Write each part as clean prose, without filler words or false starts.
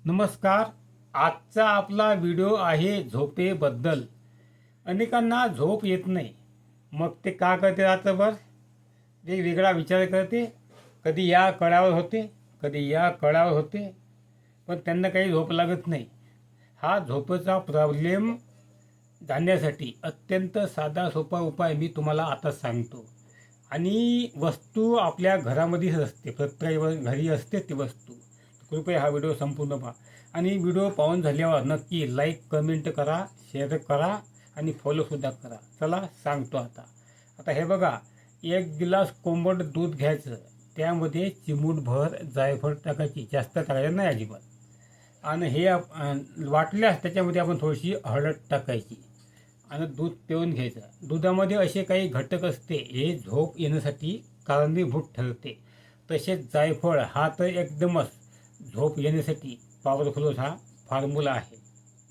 नमस्कार. आजचा आपला व्हिडिओ आहे झोपेबद्दल. अनेकांना झोप येत नाही, मग ते का करते? रात्रभर वेगवेगळा विचार करते. कधी या कळावर होते, कधी या कळावर होते, पण त्यांना काही झोप लागत नाही. हा झोपेचा प्रॉब्लेम जाण्यासाठी अत्यंत साधा सोपा उपाय मी तुम्हाला आता सांगतो. आणि वस्तू आपल्या घरामध्येच असते, प्रत्येक घरी असते ती वस्तू. कृपया हा व्हिडिओ संपूर्ण पहा आणि व्हिडिओ पाहून झाल्यावर नक्की लाईक कमेंट करा, शेअर करा आणि फॉलोसुद्धा करा. चला सांगतो आता. आता हे बघा, एक गिलास कोंबट दूध घ्यायचं, त्यामध्ये चिमूटभर जायफळ टाकायची, जास्त टाकायचं नाही अजिबात. आणि हे वाटल्यास त्याच्यामध्ये आपण थोडीशी हळद टाकायची आणि दूध पिऊन घ्यायचं. दुधामध्ये असे काही घटक असते, हे झोप येण्यासाठी कारणीभूत ठरते. तसेच जायफळ हा तर एकदमच झोप येण्यासाठी पॉवरफुल हा फॉर्म्युला आहे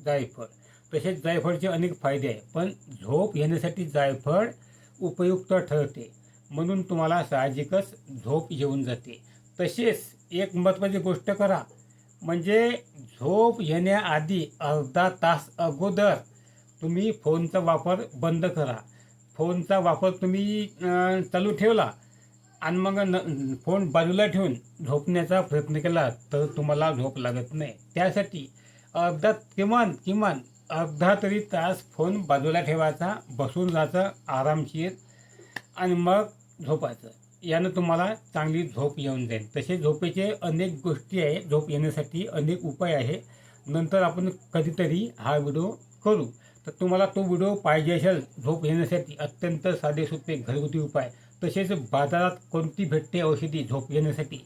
जायफळ. तसेच जायफळचे अनेक फायदे आहे, पण झोप येण्यासाठी जायफळ उपयुक्त ठरते, म्हणून तुम्हाला साहजिकच झोप येऊन जाते. तसेच एक महत्त्वाची गोष्ट करा, म्हणजे झोप येण्याआधी अर्धा तास अगोदर तुम्ही फोनचा वापर बंद करा. फोनचा वापर तुम्ही चालू ठेवला आणि मग फोन बाजूला ठेवून झोपण्याचा प्रयत्न केला तर तुम्हाला झोप लागत नाही. त्यासाठी किमान अर्धा तरी तास फोन बाजूला ठेवायचा, बसून जायचं आरामशीर आणि मग झोपायचं. यानं तुम्हाला चांगली झोप येऊन जाईल. तसे झोपेचे अनेक गोष्टी आहे, झोप येण्यासाठी अनेक उपाय आहे. नंतर आपण कधीतरी हा व्हिडिओ करू. तर तुम्हाला तो व्हिडिओ पाहिजे असेल झोप येण्यासाठी अत्यंत साधेसोपे घरगुती उपाय, तसेच बाजारात कोणती भेटते औषधी झोप येण्यासाठी,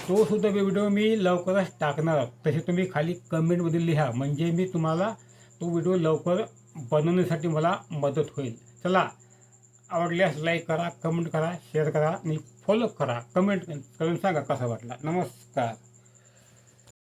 तो सुद्धा व्हिडिओ मी लवकरच टाकणार आहोत. तसे तुम्ही खाली कमेंटमध्ये लिहा, म्हणजे मी तुम्हाला तो व्हिडिओ लवकर बनवण्यासाठी मला मदत होईल. चला, आवडल्यास लाईक करा, कमेंट करा, शेअर करा आणि फॉलो करा. कमेंट करून सांगा कसा वाटला. नमस्कार.